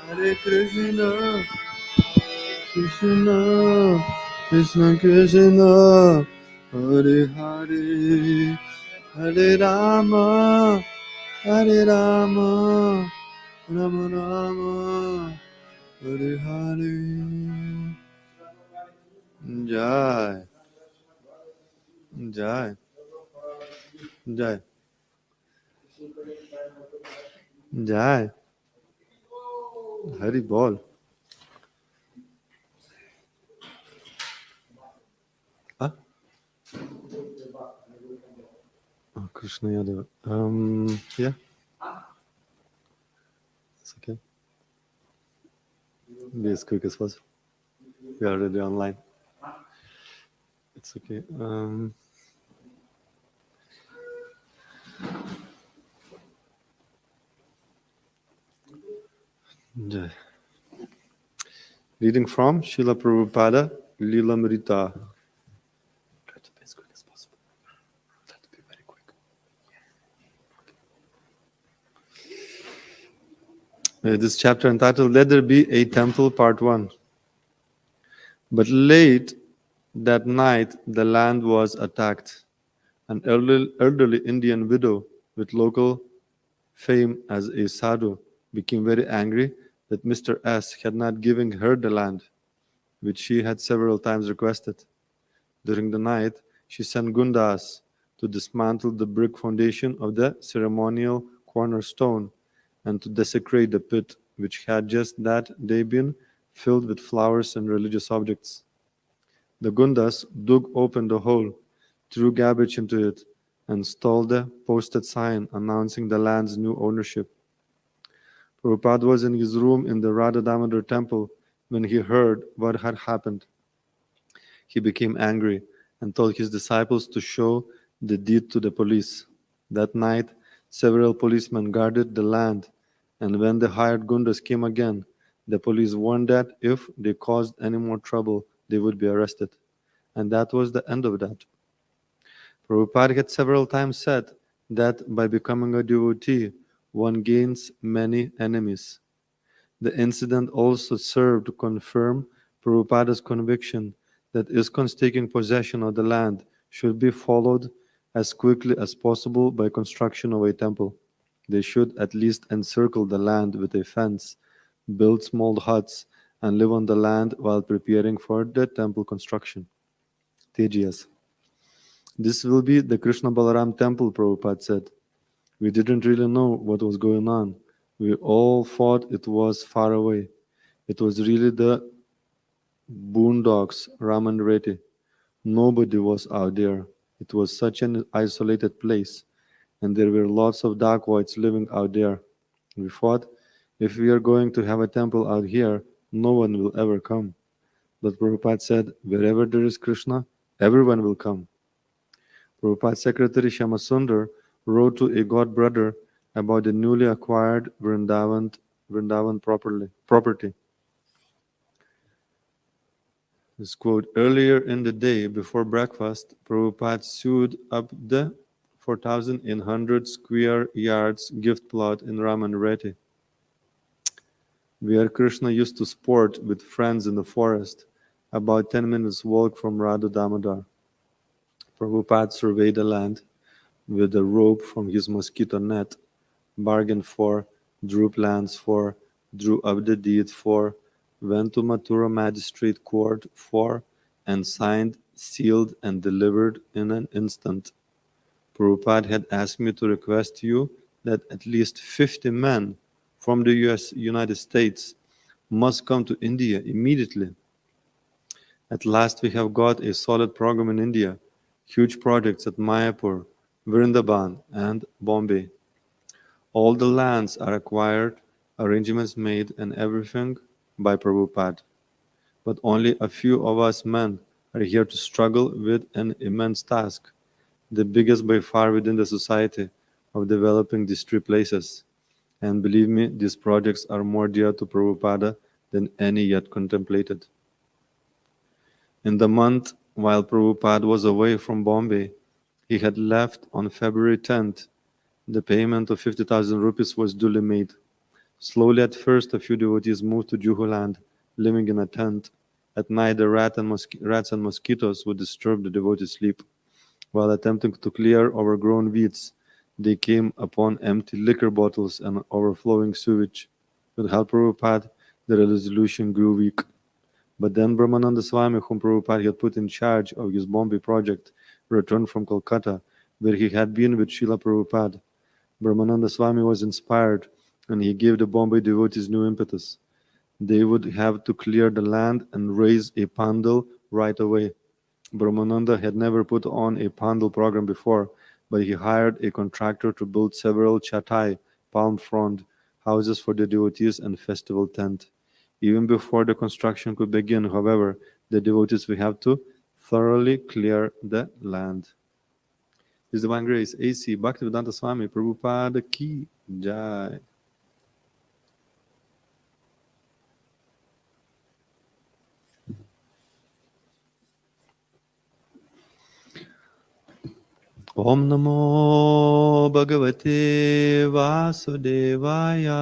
Hare Krishna, Krishna, Krishna Krishna, Hare Hare, Hare Rama, Hare Rama, Rama Rama, Hare Hare. Jai, Jai, Jai, Jai, Hari Bol. Huh? Oh, Krishna Yadav. Yeah. It's okay. Be as quick as possible. We are already online. It's okay. Jai. Reading from Srila Prabhupada, Lilamrita. Try to be as quick as possible. Try to be very quick. This chapter entitled, Let There Be a Temple, Part 1. But late that night, the land was attacked. An elderly Indian widow with local fame as a sadhu became very angry that Mr. S had not given her the land, which she had several times requested. During the night, she sent Gundas to dismantle the brick foundation of the ceremonial cornerstone and to desecrate the pit, which had just that day been filled with flowers and religious objects. The Gundas dug open the hole, threw garbage into it, and stole the posted sign announcing the land's new ownership. Prabhupada was in his room in the Radha Damodar temple when he heard what had happened. He became angry and told his disciples to show the deed to the police. That night, several policemen guarded the land, and when the hired Gundas came again, the police warned that if they caused any more trouble, they would be arrested. And that was the end of that. Prabhupada had several times said that by becoming a devotee, one gains many enemies. The incident also served to confirm Prabhupada's conviction that ISKCON's taking possession of the land should be followed as quickly as possible by construction of a temple. They should at least encircle the land with a fence, build small huts, and live on the land while preparing for the temple construction. TGS. This will be the Krishna Balaram temple, Prabhupada said. We didn't really know what was going on. We all thought it was far away. It was really the boondocks, Raman Reddy. Nobody was out there. It was such an isolated place, and there were lots of dacoits living out there. We thought, if we are going to have a temple out here, no one will ever come. But Prabhupada said, wherever there is Krishna, everyone will come. Prabhupada's secretary Shyamasundar wrote to a god brother about the newly acquired Vrindavan property. This quote, earlier in the day before breakfast, Prabhupada sewed up the 4,100 square yards gift plot in Ramanreti, where Krishna used to sport with friends in the forest, about 10 minutes walk from Radha Damodar. Prabhupada surveyed the land with a rope from his mosquito net, bargained for, drew plans for, drew up the deed for, went to Mathura magistrate court for, and signed, sealed, and delivered in an instant. Prabhupada had asked me to request you that at least 50 men from the United States must come to India immediately. At last we have got a solid program in India, huge projects at Mayapur, Vrindavan, and Bombay. All the lands are acquired, arrangements made, and everything by Prabhupada. But only a few of us men are here to struggle with an immense task, the biggest by far within the society, of developing these three places. And believe me, these projects are more dear to Prabhupada than any yet contemplated. In the month while Prabhupada was away from Bombay, he had left on February 10th. The payment of 50,000 rupees was duly made. Slowly at first, a few devotees moved to Juhuland, living in a tent. At night, the rats and mosquitoes would disturb the devotees' sleep. While attempting to clear overgrown weeds, they came upon empty liquor bottles and overflowing sewage. With help of Prabhupada, the resolution grew weak. But then Brahmananda Swami, whom Prabhupada had put in charge of his Bombay project, returned from Kolkata, where he had been with Srila Prabhupada. Brahmananda Swami was inspired, and he gave the Bombay devotees new impetus. They would have to clear the land and raise a pandal right away. Brahmananda had never put on a pandal program before, but he hired a contractor to build several chatai, palm frond, houses for the devotees and festival tent. Even before the construction could begin, however, the devotees will have to thoroughly clear the land. His Divine Grace, A.C. Bhaktivedanta Swami Prabhupada Ki Jai. Om Namo Bhagavate Vasudevaya.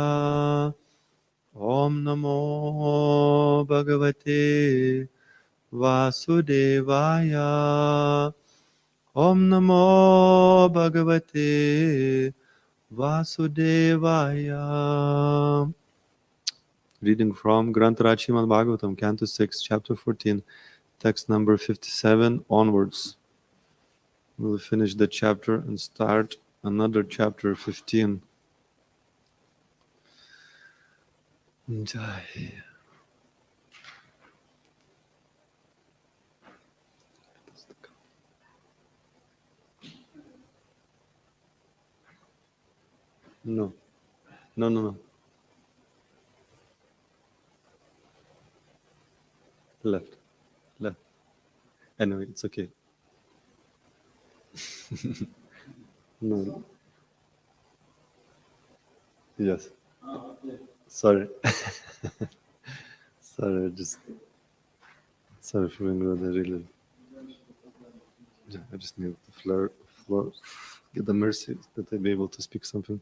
Om Namo Bhagavate Vasudevaya. Om Namo Bhagavate Vasudevaya. Reading from Grantaraj Srimad Bhagavatam, Canto 6, Chapter 14, text number 57 onwards. We'll finish the chapter and start another chapter 15. Jai. No. Left. Anyway, it's okay. No. Yes. Sorry. Sorry for being rude. I just need the floor, get the mercy that I be able to speak something.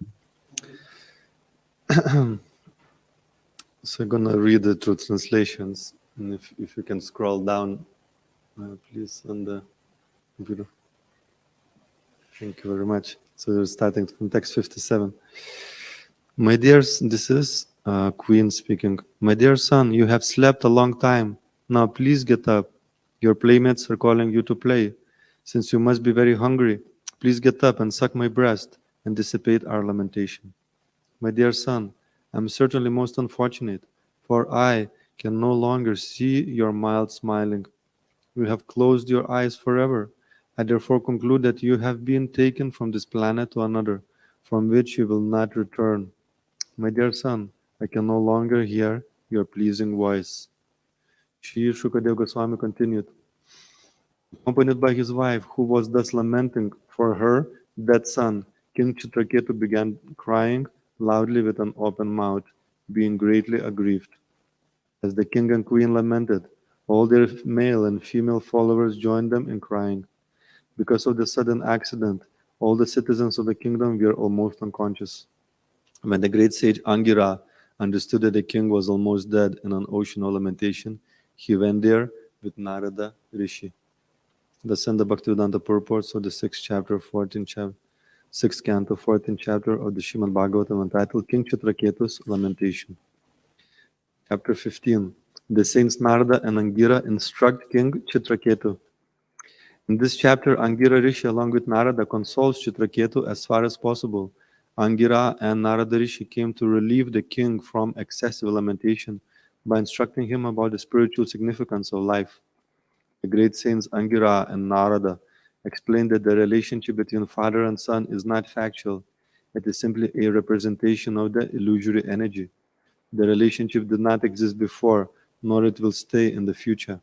So I'm gonna read the two translations, and if you can scroll down, please, on the computer. Thank you very much. So we're starting from text 57. My dear, this is Queen speaking. My dear son, you have slept a long time. Now please get up. Your playmates are calling you to play. Since you must be very hungry, please get up and suck my breast and dissipate our lamentation. My dear son, I am certainly most unfortunate, for I can no longer see your mild smiling. You have closed your eyes forever. I therefore conclude that you have been taken from this planet to another, from which you will not return. My dear son, I can no longer hear your pleasing voice. Shri Shukadev Goswami continued, accompanied by his wife, who was thus lamenting for her dead son. King Chitraketu began crying loudly with an open mouth, being greatly aggrieved. As the king and queen lamented, all their male and female followers joined them in crying. Because of the sudden accident, all the citizens of the kingdom were almost unconscious. When the great sage Angira understood that the king was almost dead in an ocean of lamentation, he went there with Narada Rishi. Thus end the Bhaktivedanta purports of the 6th chapter, 14th chapter, 6th canto, 14th chapter of the Srimad Bhagavatam, entitled King Chitraketu's Lamentation. Chapter 15. The saints Narada and Angira instruct King Chitraketu. In this chapter, Angira Rishi, along with Narada, consoles Chitraketu as far as possible. Angira and Narada Rishi came to relieve the king from excessive lamentation by instructing him about the spiritual significance of life. The great saints Angira and Narada explained that the relationship between father and son is not factual. It is simply a representation of the illusory energy. The relationship did not exist before, nor it will stay in the future.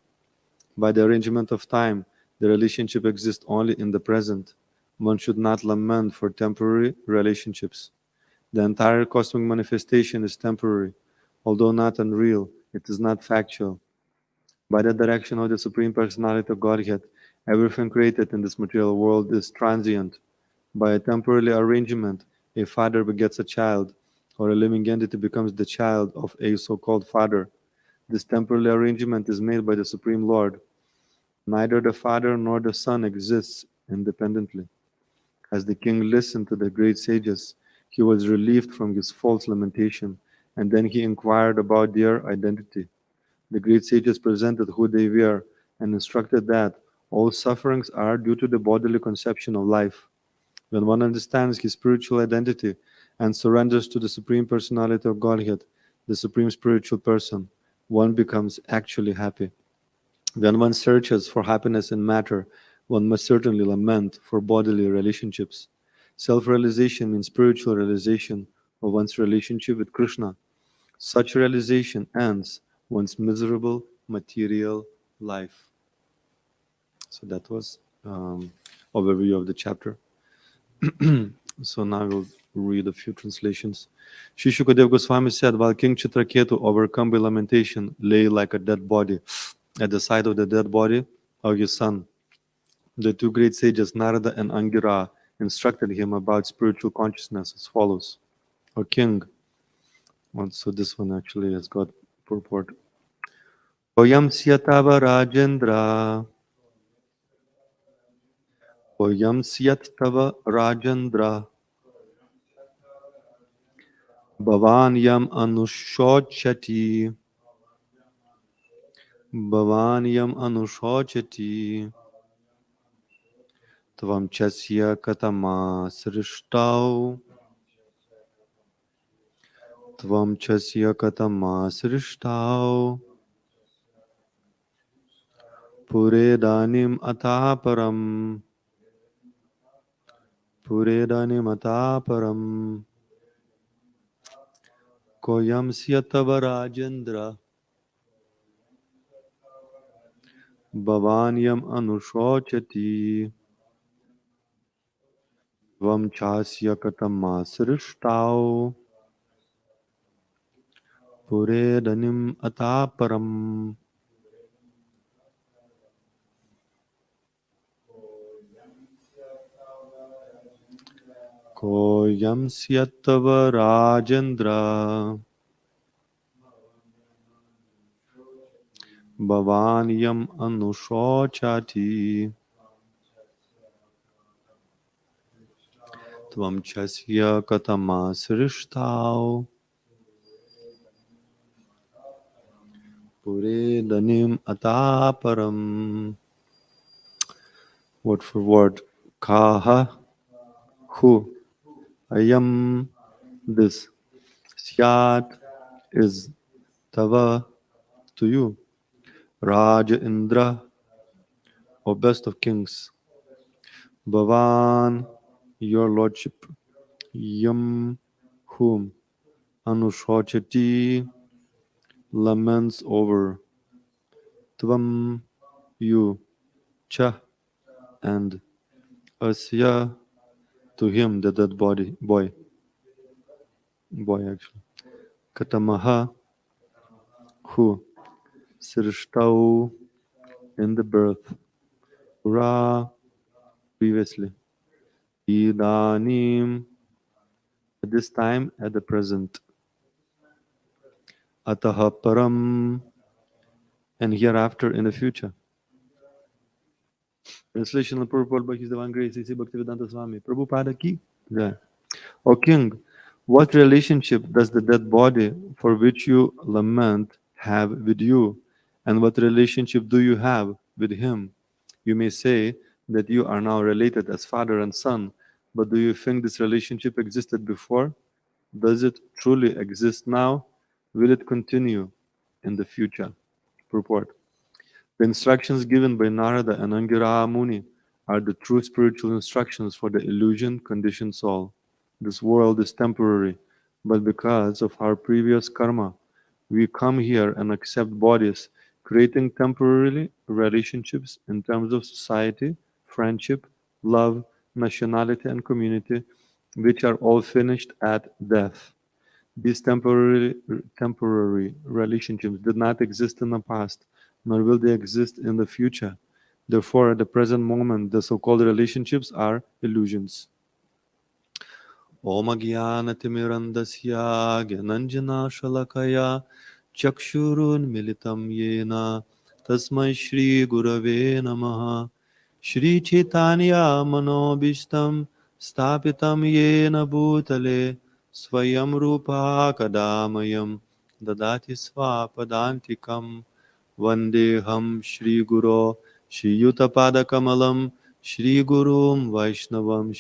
By the arrangement of time, the relationship exists only in the present. One should not lament for temporary relationships. The entire cosmic manifestation is temporary. Although not unreal, it is not factual. By the direction of the Supreme Personality of Godhead, everything created in this material world is transient. By a temporary arrangement, a father begets a child, or a living entity becomes the child of a so-called father. This temporary arrangement is made by the Supreme Lord. Neither the father nor the son exists independently. As the king listened to the great sages, he was relieved from his false lamentation, and then he inquired about their identity. The great sages presented who they were and instructed that all sufferings are due to the bodily conception of life. When one understands his spiritual identity and surrenders to the Supreme Personality of Godhead, the Supreme Spiritual Person, one becomes actually happy. When one searches for happiness in matter, one must certainly lament for bodily relationships. Self realization means spiritual realization of one's relationship with Krishna. Such realization ends one's miserable material life. So that was overview of the chapter. So now we'll read a few translations. Sri Shukadev Goswami said, while King Chitraketu, overcome by lamentation, lay like a dead body, at the side of the dead body of his son, the two great sages Narada and Angira instructed him about spiritual consciousness as follows. O king, so this one actually has got purport. Oyam Syatava Rajendra. Oyam Syatava Rajendra. Bhavan Yam Anushochati. Bhavan Yam Anushochati. Tvam Chasya Katama Srishtau. Tvam Chasya Katama Srishtau. Puredanim Ataparam. Puredanim Ataparam. Koyam Syatava Rajendra. Bhavanyam Anushochati. Tvam Chasya Katama Srishtau. Puredanim Ataparam. Koyam Syatava Rajendra. Bhavanyam Anushochati. Tvam Chasya Katama Srishtau. Puredanim Ataparam. Word for word. Kaha, who, ayam, this, syat, is, tava, to you, Raja Indra, O best of kings, Bhavan, your lordship, Yam, whom, Anushochati, laments over, Tvam, you, Cha, and Asya, to him, the dead body, boy actually, Katamaha, who, Srishtau, in the birth, Ra, previously, Idanim, at this time, at the present, Ataha Param, and hereafter in the future. Translation and purport by His Divine Grace, A.C. Bhaktivedanta Swami. Prabhupada ki jai. O king, what relationship does the dead body for which you lament have with you? And what relationship do you have with him? You may say that you are now related as father and son, but do you think this relationship existed before? Does it truly exist now? Will it continue in the future? Purport. The instructions given by Narada and Angira Muni are the true spiritual instructions for the illusion conditioned soul. This world is temporary, but because of our previous karma, we come here and accept bodies, creating temporary relationships in terms of society, friendship, love, nationality, and community, which are all finished at death. These temporary relationships did not exist in the past, nor will they exist in the future. Therefore, at the present moment, the so-called relationships are illusions. Om Jnanatimirandasya Gyananjana Shalakaya Chakshurun Militam Yena Tasmai Shri Gurave Namaha Shri Chaitanya Manobishtam Stapitam Yena Bhutale Swayam Rupa Kadamayam Dadati Swapadantikam Vandeham Shri Guru Shri Yutapada Kamalam Shri Gurum Vaishnavam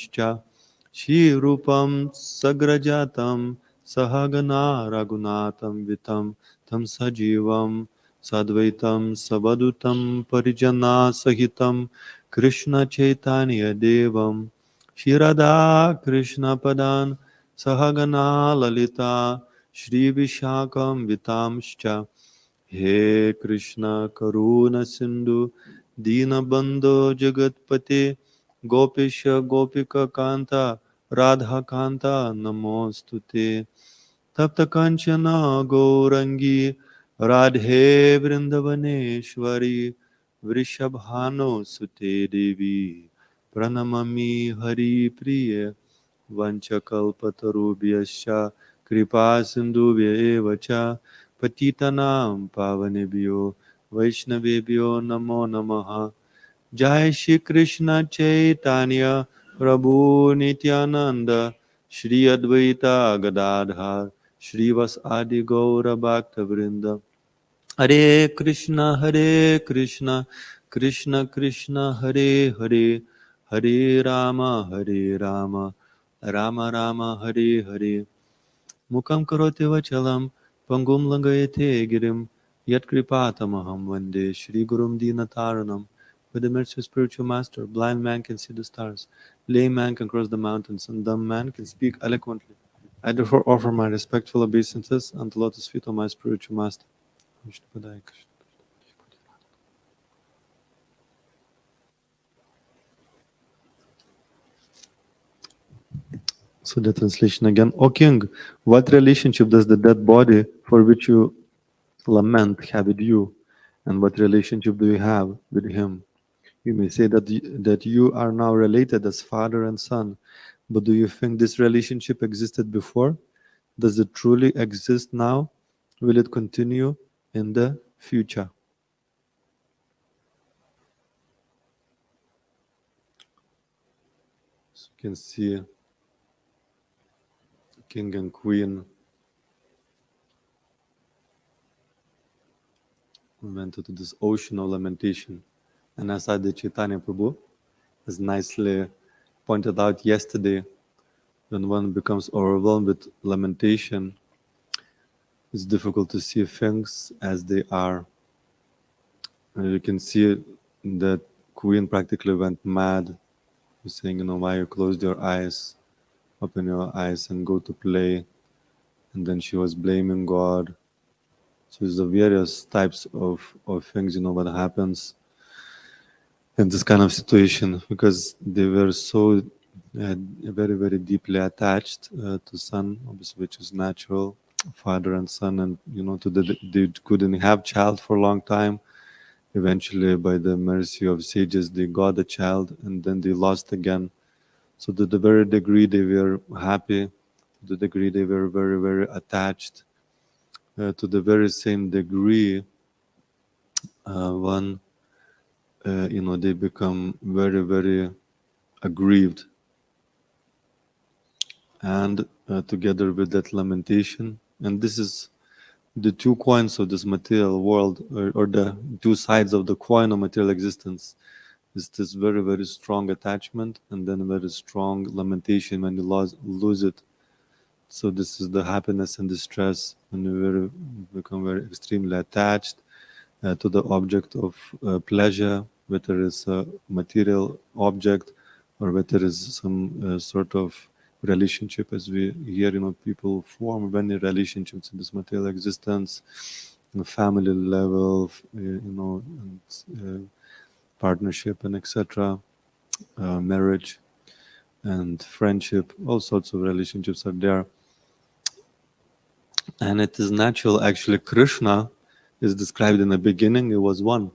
Shri Rupam Sagrajatam Sahagana Raghunatham Vitam Tam Sajivam Sadvaitam Savadutam Parijana Sahitam Krishna Chaitanya Devam Shri Radha Krishna Padan Sahagana Lalita Shri Vishakam Vitamscha He Krishna Karuna Sindhu Dinabandho Jagatpate Gopisha Gopika Kanta Radha Kanta Namostute Tapta Kanchana Gourangi Radhe Vrindavaneshwari Vrishabhano Sute Devi Pranamami Hari Priya Vanchakalpatarubhyascha Kripa Sindhubhya Evacha Patitanam Pavanebhyo Vaishnavebhyo Namo Namaha Jai Shri Krishna Chaitanya Prabhu Nityananda Shri Advaita Gadadhar Shri Vasadi Gaura Bhakta Vrinda Hare Krishna Krishna Krishna Hare Hare Hare Rama Rama Rama Hare Hare Mukam karoti vachalam pangum langayate girim yat kripatamaham vande Shri Gurum Dinataranam. With the mercy of spiritual master, blind man can see the stars, lame man can cross the mountains, and dumb man can speak eloquently. I therefore offer my respectful obeisances unto the lotus feet of my spiritual master. Vishnupadaya Krishna. So the translation again. O king, what relationship does the dead body for which you lament have with you? And what relationship do you have with him? You may say that you are now related as father and son, but do you think this relationship existed before? Does it truly exist now? Will it continue in the future? So you can see king and queen went into this ocean of lamentation. And as Adi Chaitanya Prabhu has nicely pointed out yesterday, when one becomes overwhelmed with lamentation, it's difficult to see things as they are. And you can see that queen practically went mad, saying, why you closed your eyes, open your eyes and go to play. And then she was blaming God. So there's the various types of things, what happens in this kind of situation, because they were so very, very deeply attached to son, obviously, which is natural, father and son, and they couldn't have child for a long time. Eventually, by the mercy of sages, they got a child, and then they lost again. So to the very degree they were happy, to the degree they were very, very attached, to the very same degree, they become very, very aggrieved. And together with that lamentation, and this is the two coins of this material world, or the two sides of the coin of material existence, is this very, very strong attachment and then very strong lamentation when you lose it. So this is the happiness and distress when you become very extremely attached to the object of pleasure, whether it's a material object or whether it's some sort of relationship, as we hear, people form many relationships in this material existence, on a family level, and partnership and etc., marriage and friendship, all sorts of relationships are there. And it is natural, actually. Krishna is described in the beginning, he was one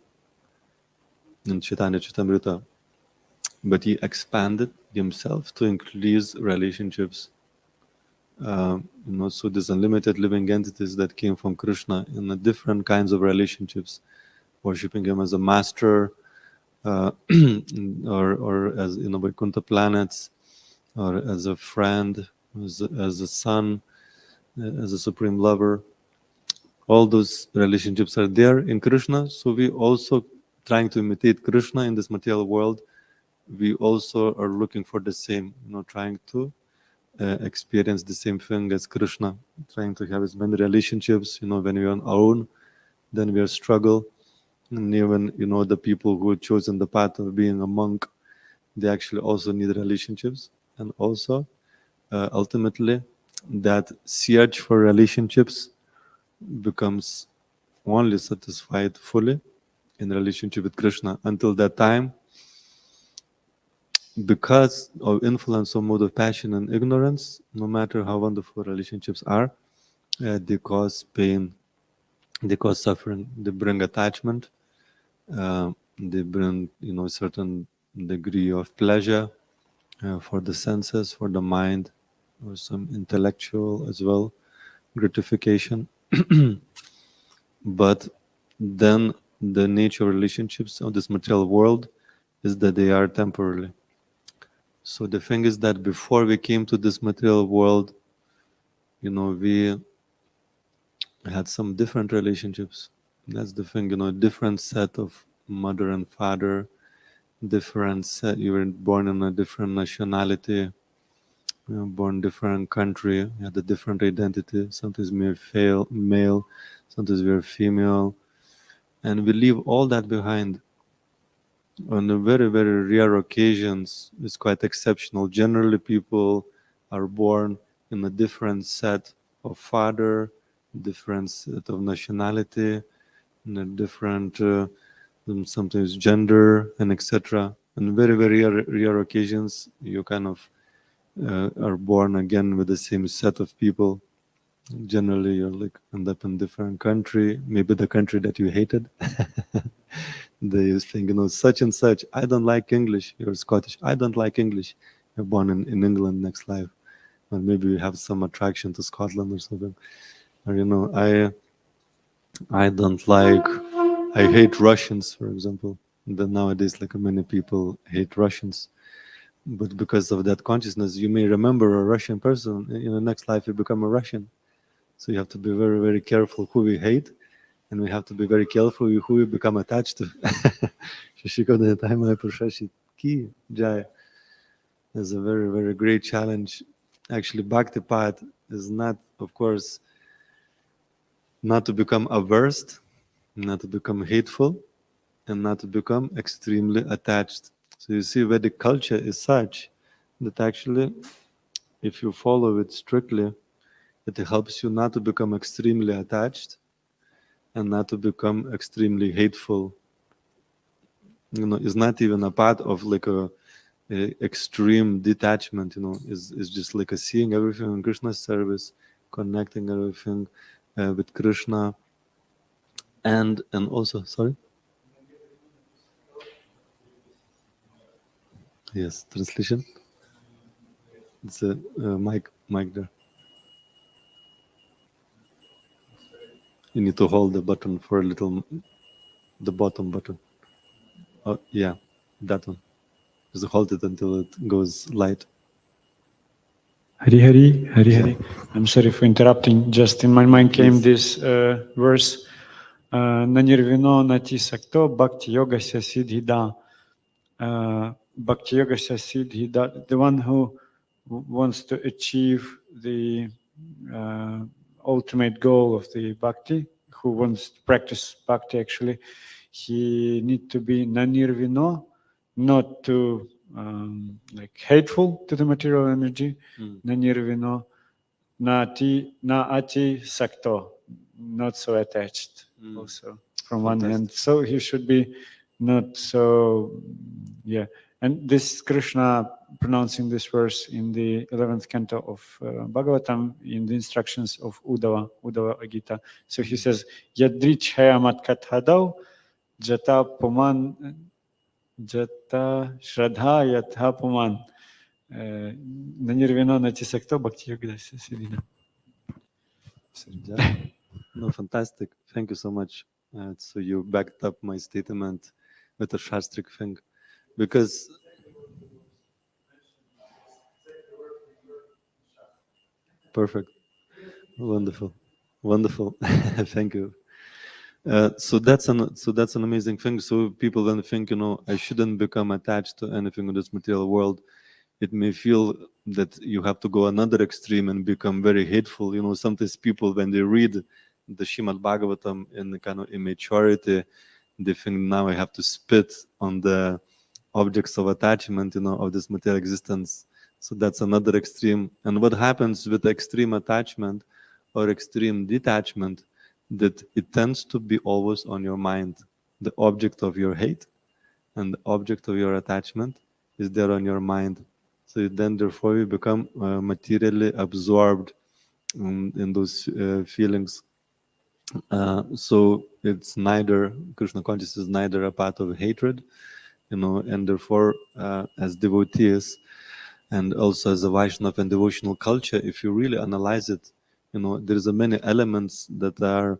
in Chaitanya Charitamrita, but he expanded himself to increase relationships. So these unlimited living entities that came from Krishna in the different kinds of relationships, worshipping him as a master, or as Vaikuntha planets, or as a friend, as a son, as a supreme lover. All those relationships are there in Krishna. So we also trying to imitate Krishna in this material world. We also are looking for the same, trying to experience the same thing as Krishna, trying to have as many relationships. When we are on our own, then we are struggle. And even, the people who have chosen the path of being a monk, they actually also need relationships. And also, ultimately, that search for relationships becomes only satisfied fully in relationship with Krishna. Until that time, because of influence of mode of passion and ignorance, no matter how wonderful relationships are, they cause pain, they cause suffering, they bring attachment, they bring a certain degree of pleasure for the senses, for the mind, or some intellectual as well gratification. But then the nature of relationships of this material world is that they are temporary. So the thing is that before we came to this material world, we had some different relationships. That's the thing, different set of mother and father, different set. You were born in a different nationality, born in a different country, you had a different identity. Sometimes we are male, sometimes we are female, and we leave all that behind. On a very, very rare occasions, it's quite exceptional. Generally, people are born in a different set of father, different set of nationality, in a different, sometimes gender, and etc. On very, very rare occasions, you kind of are born again with the same set of people. Generally, you're end up in different country, maybe the country that you hated. They think, such and such, I don't like English. You're Scottish, I don't like English. You're born in England next life. Or maybe you have some attraction to Scotland or something. Or, I hate Russians, for example. And then nowadays, many people hate Russians. But because of that consciousness, you may remember a Russian person. In the next life, you become a Russian. So you have to be very, very careful who we hate. And we have to be very careful who we become attached to. Is a very, very great challenge. Actually, Bhakti path is not, of course, not to become averse, not to become hateful, and not to become extremely attached. So you see, Vedic culture is such that actually, if you follow it strictly, it helps you not to become extremely attached and not to become extremely hateful. It's not even a part of a extreme detachment. Is just a seeing everything in Krishna's service, connecting everything with Krishna, and also, sorry. Yes, translation. It's a mic there. You need to hold the button for a little, the bottom button. Oh, yeah, that one. Just hold it until it goes light. Hari Hari, Hari Hari. I'm sorry for interrupting. Just in my mind came this verse. Nanirvino nati sakto bhakti yoga se siddhida. Bhakti yoga se siddhida. The one who wants to achieve the ultimate goal of the bhakti, who wants to practice bhakti actually, he need to be nanirvino, not to like hateful to the material energy. Mm. Nanirvino, na ati sakto, not so attached. Also, from one hand, so he should be not so, yeah. And this Krishna pronouncing this verse in the 11th canto of Bhagavatam in the instructions of Uddhava Gita. So he says, Yadrichhayamat kathadau jata puman jata shraddha yatha puman nanirvino natisakto bhakti yogadasya siddhina. Yeah. No, fantastic. Thank you so much. So you backed up my statement with a shastric thing, because perfect, wonderful, wonderful. Thank you. So that's an amazing thing. So people then think, I shouldn't become attached to anything in this material world. It may feel that you have to go another extreme and become very hateful. Sometimes people, when they read the Srimad Bhagavatam in the kind of immaturity, they think now I have to spit on the objects of attachment, of this material existence. So that's another extreme. And what happens with extreme attachment or extreme detachment, that it tends to be always on your mind. The object of your hate and the object of your attachment is there on your mind. So then, therefore, you become materially absorbed in those feelings. So it's neither, Krishna consciousness is neither a path of hatred, and therefore, as devotees, and also as a Vaishnava and devotional culture, if you really analyze it, there's a many elements that are,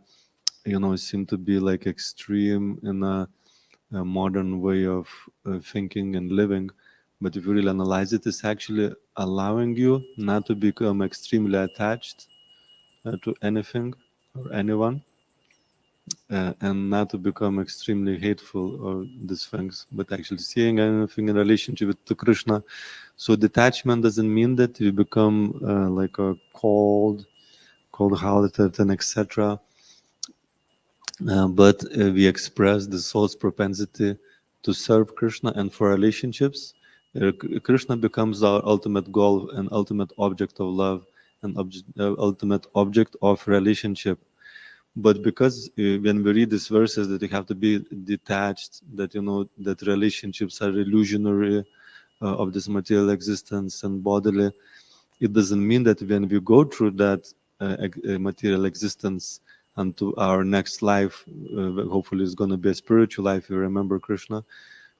seem to be like extreme in a modern way of thinking and living. But if you really analyze it, it's actually allowing you not to become extremely attached to anything or anyone, and not to become extremely hateful or these things, but actually seeing anything in relationship to Krishna. So detachment doesn't mean that you become like a cold-hearted and etc. But we express the soul's propensity to serve Krishna, and for relationships, Krishna becomes our ultimate goal and ultimate object of love and ultimate object of relationship. But because when we read these verses that you have to be detached, that that relationships are illusionary of this material existence and bodily, it doesn't mean that when we go through that material existence unto our next life, hopefully it's going to be a spiritual life, you remember Krishna.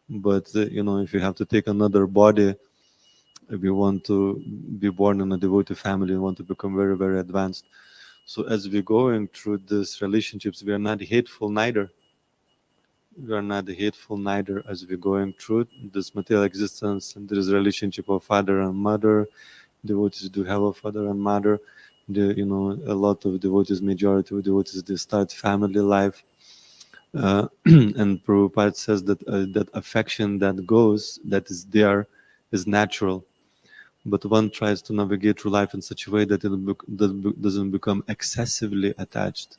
But if you have to take another body, if you want to be born in a devotee family, you want to become very, very advanced. So as we're going through these relationships, we are not hateful neither. We are not hateful neither as we're going through this material existence, and there is a relationship of father and mother. Devotees do have a father and mother. A lot of devotees, majority of devotees, they start family life. And Prabhupada says that that affection that goes, that is there, is natural. But one tries to navigate through life in such a way that it doesn't become excessively attached.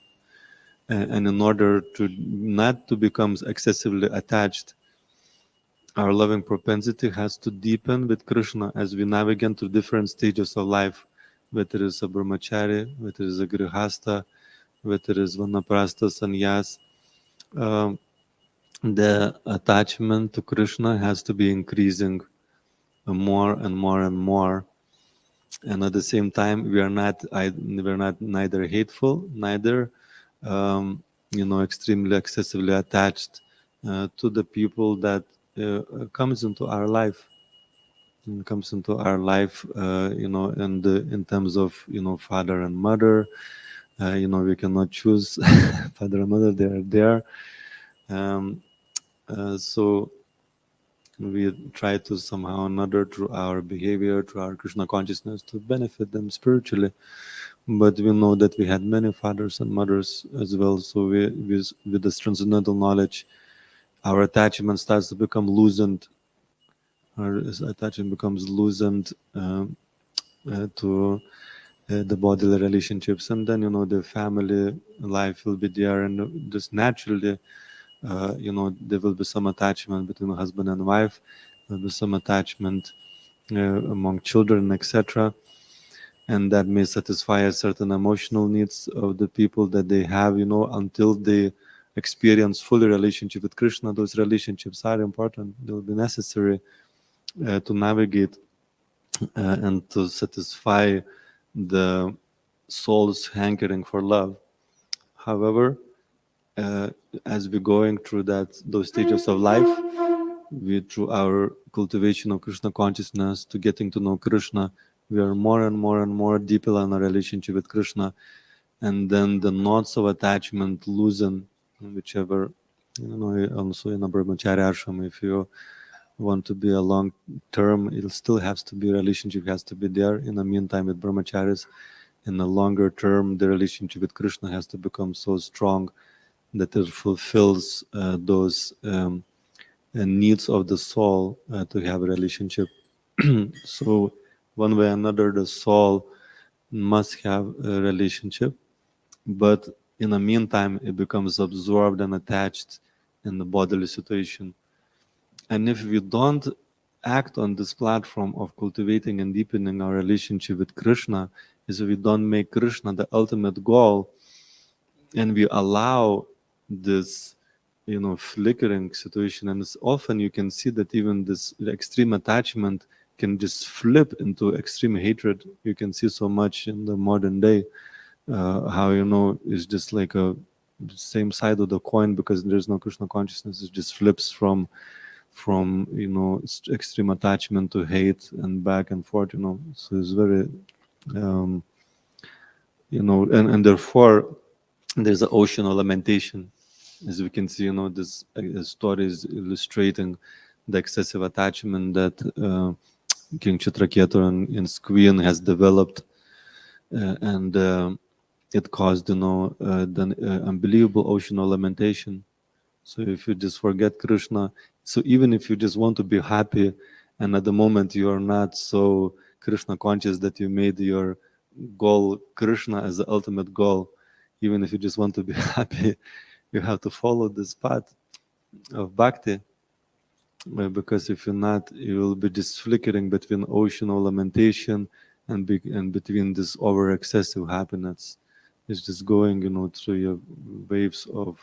And in order to not to become excessively attached, our loving propensity has to deepen with Krishna as we navigate through different stages of life, whether it is a brahmachari, whether it is a grihasta, whether it is vanaprastha, sannyas. The attachment to Krishna has to be increasing more and more and more. And at the same time, we are not neither hateful, neither extremely excessively attached to the people that comes into our life. And comes into our life, and in terms of father and mother, we cannot choose father and mother; they are there. So we try to somehow or another, through our behavior, through our Krishna consciousness, to benefit them spiritually. But we know that we had many fathers and mothers as well. So with this transcendental knowledge, our attachment starts to become loosened. Our attachment becomes loosened to the bodily relationships, and then the family life will be there, and just naturally there will be some attachment between husband and wife, there'll be some attachment among children, etc. And that may satisfy a certain emotional needs of the people that they have, until they experience fully relationship with Krishna. Those relationships are important. They will be necessary to navigate and to satisfy the soul's hankering for love. However, as we're going through those stages of life, through our cultivation of Krishna consciousness to getting to know Krishna, we are more and more and more deeper in our relationship with Krishna, and then the knots of attachment loosen, whichever, also in a brahmacharya ashram, if you want to be a long term, it still has to be, relationship has to be there. In the meantime, with brahmacharis, in the longer term, the relationship with Krishna has to become so strong that it fulfills those needs of the soul to have a relationship. So one way or another, the soul must have a relationship, but in the meantime, it becomes absorbed and attached in the bodily situation. And if we don't act on this platform of cultivating and deepening our relationship with Krishna, is we don't make Krishna the ultimate goal, and we allow this flickering situation, and it's often you can see that even this extreme attachment can just flip into extreme hatred. You can see so much in the modern day how it's just like a same side of the coin, because there's no Krishna consciousness. It just flips from extreme attachment to hate and back and forth. So it's very and therefore there's an ocean of lamentation. As we can see, this story is illustrating the excessive attachment that King Chitraketu and his queen has developed, and it caused, the unbelievable ocean of lamentation. So if you just forget Krishna, so even if you just want to be happy, and at the moment you are not so Krishna conscious that you made your goal Krishna as the ultimate goal, even if you just want to be happy, you have to follow this path of bhakti, because if you're not, you will be just flickering between ocean of lamentation and between this over excessive happiness. It's just going, through your waves of,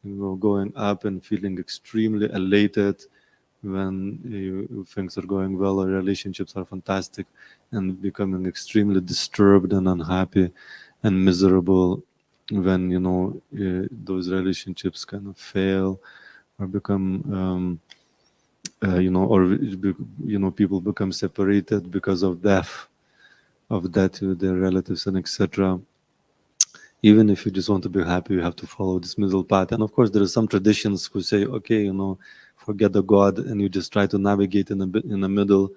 going up and feeling extremely elated when things are going well, or relationships are fantastic, and becoming extremely disturbed and unhappy and miserable when those relationships kind of fail or become people become separated because of death with their relatives and etc. Even if you just want to be happy, you have to follow this middle path. And of course, there are some traditions who say, okay, forget the God, and you just try to navigate in the middle,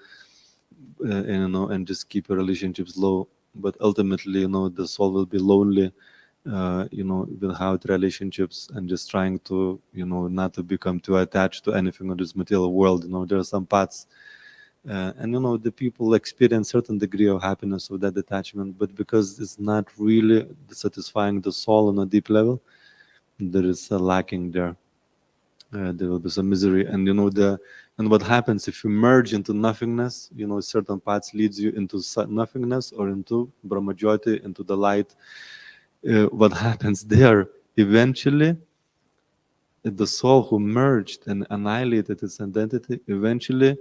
and just keep your relationships low. But ultimately, the soul will be lonely, without relationships, and just trying to, not to become too attached to anything of this material world. There are some paths. And the people experience certain degree of happiness with that detachment, but because it's not really satisfying the soul on a deep level, there is a lacking there. There will be some misery, and and what happens if you merge into nothingness? Certain paths leads you into nothingness or into Brahmajyoti, into the light. What happens there? Eventually, the soul who merged and annihilated its identity, eventually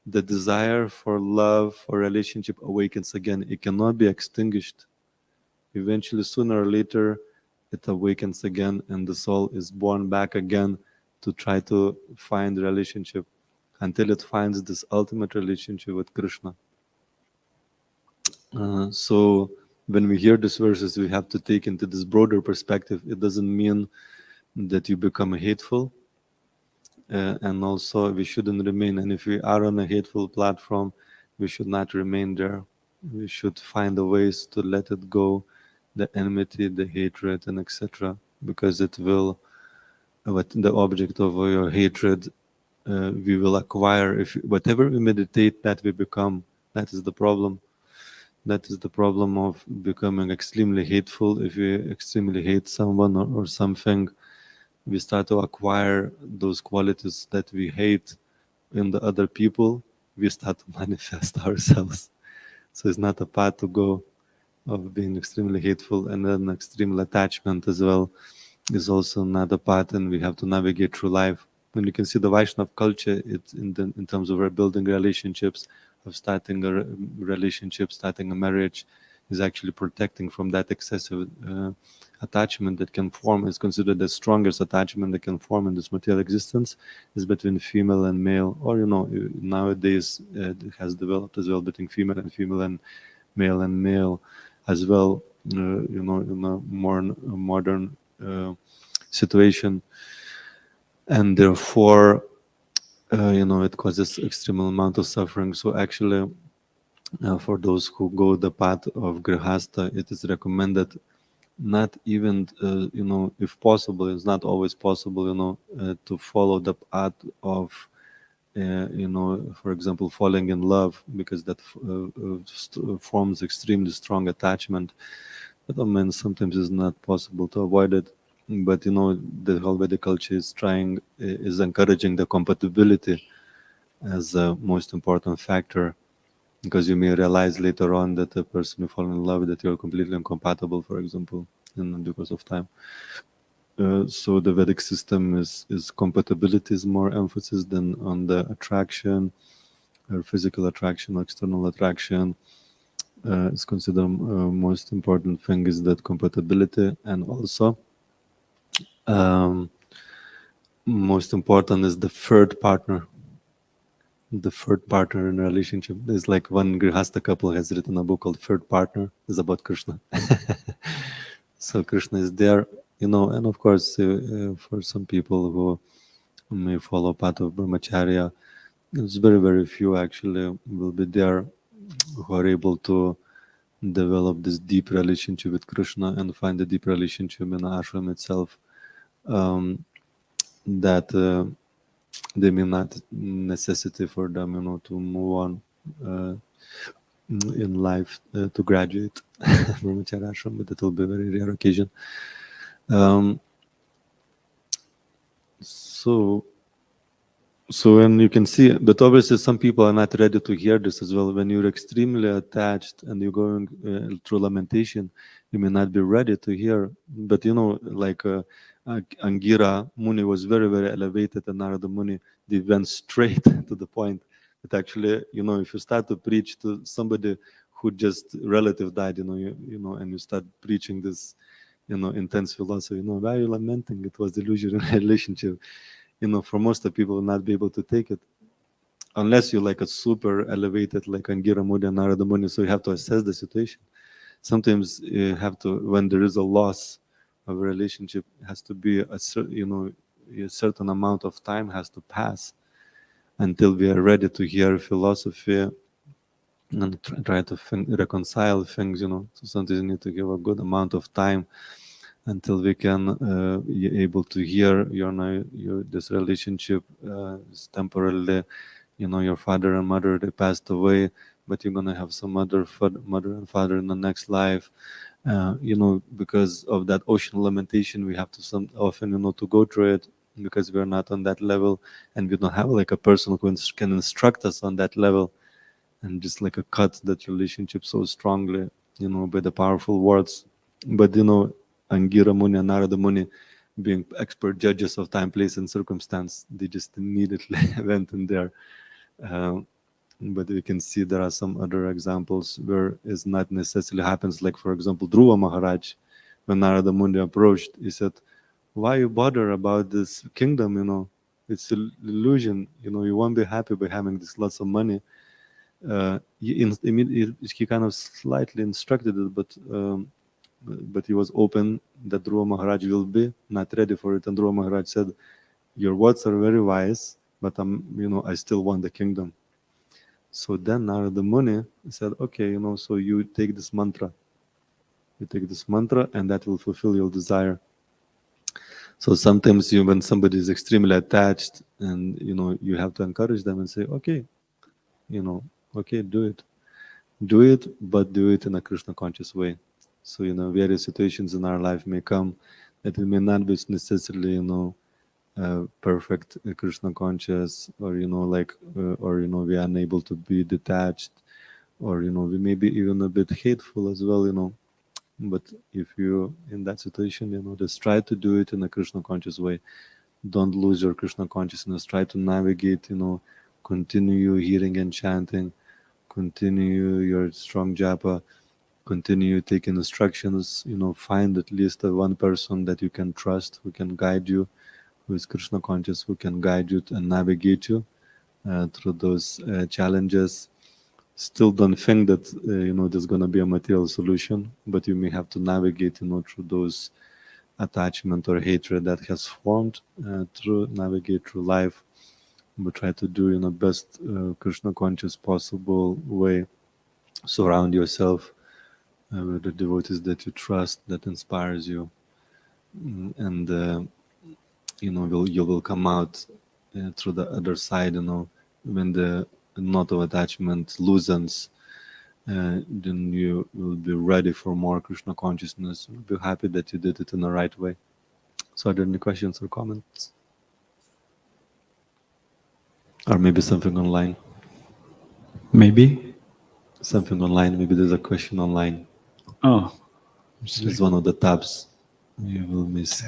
the desire for love, for relationship awakens again. It cannot be extinguished. Eventually, sooner or later, it awakens again, and the soul is born back again to try to find the relationship until it finds this ultimate relationship with Krishna. So when we hear these verses, we have to take into this broader perspective. It doesn't mean that you become hateful, and also we shouldn't remain. And if we are on a hateful platform, we should not remain there. We should find the ways to let it go, the enmity, the hatred, and etc. Because it will, what the object of your hatred, we will acquire. If whatever we meditate, that we become. That is the problem. That is the problem of becoming extremely hateful. If we extremely hate someone or something, we start to acquire those qualities that we hate, in the other people, we start to manifest ourselves. So it's not a path to go of being extremely hateful, and then extreme attachment as well is also another path, and we have to navigate through life. When you can see the Vaishnav culture, it's in terms of building relationships, of starting a relationship, starting a marriage, is actually protecting from that excessive attachment that can form. Is considered the strongest attachment that can form in this material existence is between female and male, or nowadays it has developed as well between female and male as well. In a more modern situation, and therefore it causes extreme amount of suffering. So actually, for those who go the path of grihastha, it is recommended not even if possible, it's not always possible to follow the path of for example, falling in love, because that forms extremely strong attachment. But I mean, sometimes it's not possible to avoid it. But the whole Vedic culture is encouraging the compatibility as a most important factor, because you may realize later on that the person you fall in love with, that you're completely incompatible, for example, in the course of time. So the Vedic system is compatibility is more emphasis than on the attraction, or physical attraction, or external attraction. It's considered most important thing is that compatibility, and also most important is the third partner. The third partner in a relationship is like one Grihastha couple has written a book called Third Partner. It's about Krishna. So Krishna is there, and of course, for some people who may follow path of brahmacharya, it's very, very few actually will be there who are able to develop this deep relationship with Krishna and find a deep relationship in the ashram itself. That they may not necessity for them, to move on in life, to graduate from Acharya ashram, but it will be a very rare occasion. So and you can see, but obviously some people are not ready to hear this as well. When you're extremely attached and you're going through lamentation, you may not be ready to hear. But like Angira Muni was very, very elevated, and Narada Muni, they went straight to the point. That actually, if you start to preach to somebody who just relative died, and you start preaching this, intense philosophy, why are you lamenting? It was illusory relationship. For most of people will not be able to take it, unless you're like a super elevated, like Angira Muni and Narada Muni. So you have to assess the situation. Sometimes you have to, when there is a loss of a relationship, it has to be a certain amount of time has to pass until we are ready to hear philosophy and try to reconcile things. So sometimes you need to give a good amount of time until we can be able to hear this relationship is temporarily, your father and mother, they passed away, but you're gonna have some mother and father in the next life. Because of that ocean lamentation, we have to often to go through it, because we're not on that level, and we don't have like a person who can instruct us on that level, and just like a cut that relationship so strongly, by the powerful words. But Angira Muni and Narada Muni, being expert judges of time, place, and circumstance, they just immediately went in there. But we can see there are some other examples where it's not necessarily happens. Like, for example, Dhruva Maharaj, when Narada Muni approached, he said, "Why you bother about this kingdom? It's an illusion. You won't be happy by having this lots of money." He kind of slightly instructed it, but he was open that Dhruva Maharaj will be not ready for it. And Dhruva Maharaj said, "Your words are very wise, but I still want the kingdom." So then Narada Muni said, "Okay, so you take this mantra. You take this mantra, and that will fulfill your desire." So sometimes when somebody is extremely attached, and you have to encourage them and say, "Okay, okay, do it. Do it, but do it in a Krishna conscious way." So various situations in our life may come that we may not be necessarily perfect Krishna conscious, or or we are unable to be detached, or we may be even a bit hateful as well. But if you in that situation, just try to do it in a Krishna conscious way. Don't lose your Krishna consciousness. Try to navigate, continue hearing and chanting, continue your strong japa, continue taking instructions, find at least one person that you can trust, who can guide you, who is Krishna conscious, who can guide you and navigate you through those challenges. Still don't think that there's going to be a material solution, but you may have to navigate through those attachment or hatred that has formed, navigate through life, but try to do in the best Krishna conscious possible way. Surround yourself with the devotees that you trust, that inspires you, and you will come out through the other side. When the knot of attachment loosens, then you will be ready for more Krishna consciousness. You'll be happy that you did it in the right way. So are there any questions or comments? Or maybe something online? Maybe? Something online, maybe there's a question online. Oh. It's one of the tabs you will miss.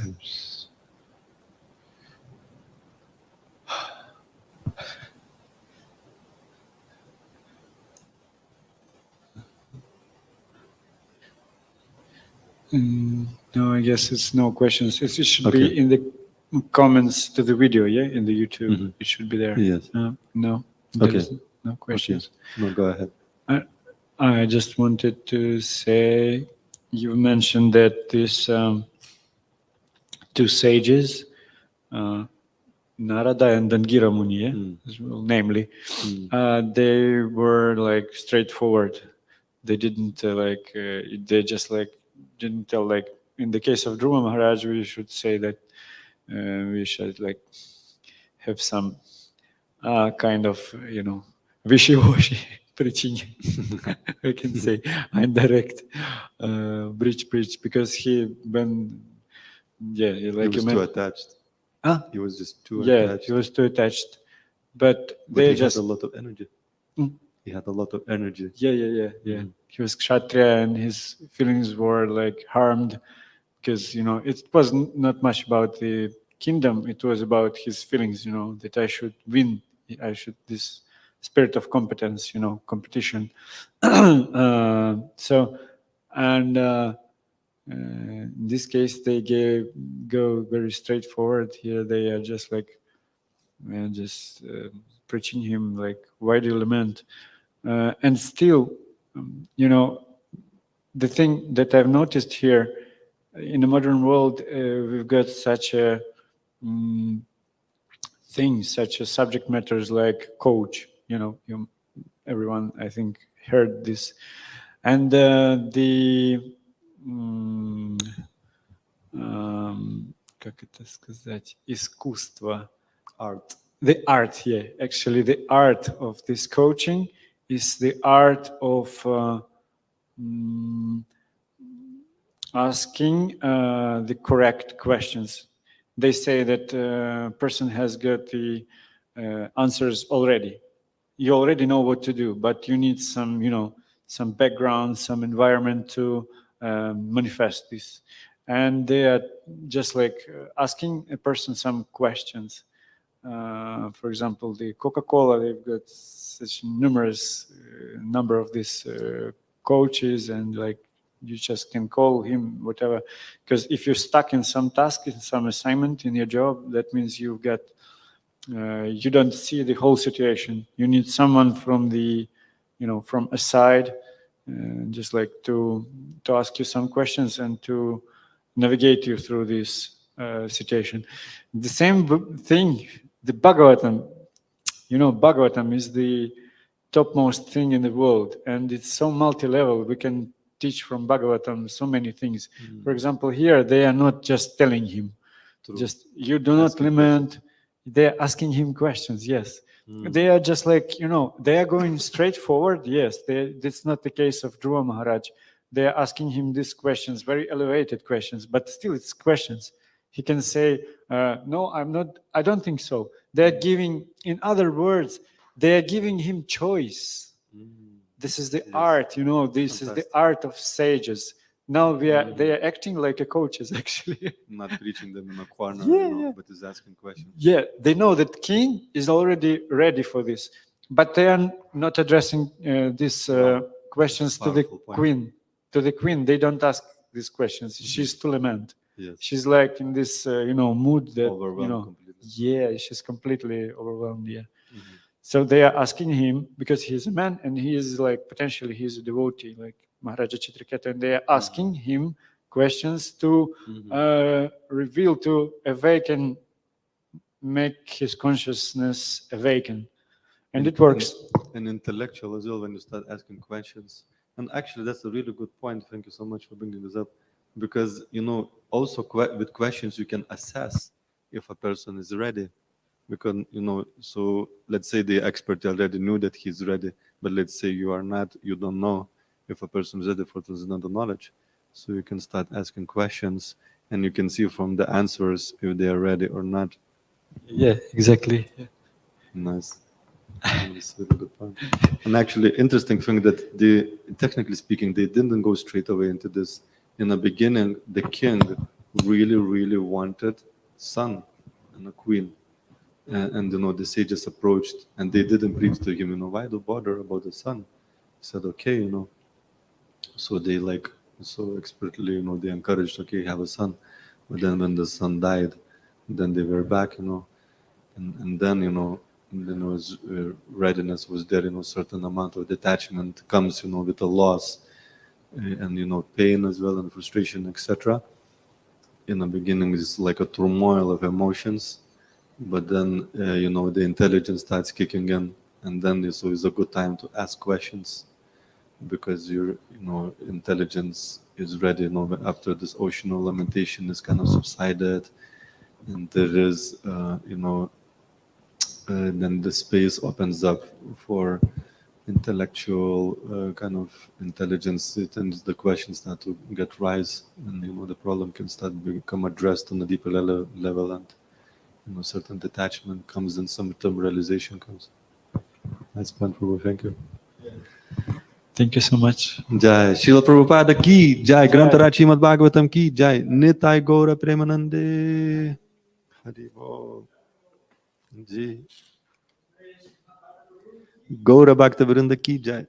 No, I guess it's no questions. It should Okay. be in the comments to the video, yeah? In the YouTube. Mhm. It should be there. Yes. No. Okay. There's no questions. Okay. No, go ahead. I just wanted to say, you mentioned that these two sages, Narada and Dangira Muni, namely, they were like straightforward. They didn't they just didn't tell, like in the case of Dhruva Maharaj, we should say that we should have some kind of wishy-washy preaching. I can say indirect bridge, because he He was too attached. He was just too attached. he was too attached. But he had a lot of energy. He had a lot of energy. Yeah. He was Kshatriya, and his feelings were harmed, because it was not much about the kingdom. It was about his feelings, that I should win. I should, this spirit of competence, competition. In this case, they go very straightforward. Here they are just preaching him why do you lament? And still, the thing that I've noticed here in the modern world, we've got such a such a subject matters like coach. Everyone, I think, heard this, and как это сказать, искусство, art. The art, yeah. Actually, the art of this coaching is the art of asking the correct questions. They say that a person has got the answers already. You already know what to do, but you need some, some background, some environment to manifest this. And they are just asking a person some questions. For example, the Coca-Cola, they've got such numerous number of these coaches, and you just can call him whatever. Because if you're stuck in some task, in some assignment in your job, that means you've got you don't see the whole situation. You need someone from the, from aside, just to ask you some questions and to navigate you through this situation. The same thing, the Bhagavatam. Bhagavatam is the topmost thing in the world, and it's so multi-level. We can teach from Bhagavatam so many things. For example, here they are not just telling him, just you do not lament. They're asking him questions. Yes, they are just they are going straight forward. Yes, that's not the case of Dhruva Maharaj. They are asking him these questions, very elevated questions, but still it's questions. He can say, no, I'm not, I don't think so. They're giving, in other words, they are giving him choice. This is the art, this is the art of sages. Now they are acting like a coaches, actually. Not preaching them in a corner, Yeah. but is asking questions. Yeah, they know that king is already ready for this, but they are not addressing these questions to the Powerful point. queen. To the queen, they don't ask these questions. She's to lament. Yes. She's like in this, mood that, Overwhelmed completely. yeah, she's completely overwhelmed. Yeah. So they are asking him because he's a man and he is like potentially he's a devotee, like Maharaja Chitraketa, and they are asking him questions to reveal, to awaken, make his consciousness awaken, and it works. And intellectual as well when you start asking questions. And actually, that's a really good point. Thank you so much for bringing this up, because also with questions you can assess if a person is ready. Because so let's say the expert already knew that he's ready, but let's say you are not, you don't know if a person is ready for transcendental knowledge. So you can start asking questions, and you can see from the answers if they are ready or not. Yeah, exactly. Yeah. Nice. That's a really good point. And actually, interesting thing that technically speaking, they didn't go straight away into this. In the beginning, the king really, really wanted son and a queen. And the sages approached, and they didn't preach to him, why do bother about the son? He said, okay, So they so expertly, they encouraged, okay, have a son. But then when the son died, then they were back, and then, his readiness was there, certain amount of detachment comes, with the loss, and, pain as well, and frustration, etc. In the beginning, it's like a turmoil of emotions. But then, the intelligence starts kicking in, and then it's always a good time to ask questions, because your, intelligence is ready. After this ocean of lamentation is kind of subsided, and there is, then the space opens up for intellectual kind of intelligence, and the questions start to get rise, and the problem can start become addressed on a deeper level, and certain detachment comes and some term realization comes. Nice point, Prabhu. Thank you. Thank you so much. Jai Srila Prabhupada ki Jai. Grantaraj Srimad Bhagavatam ki Jai. Nitai Gaura Premanande. Hari Bol. Ji. Gaura Bhakta Vrinda ki Jai.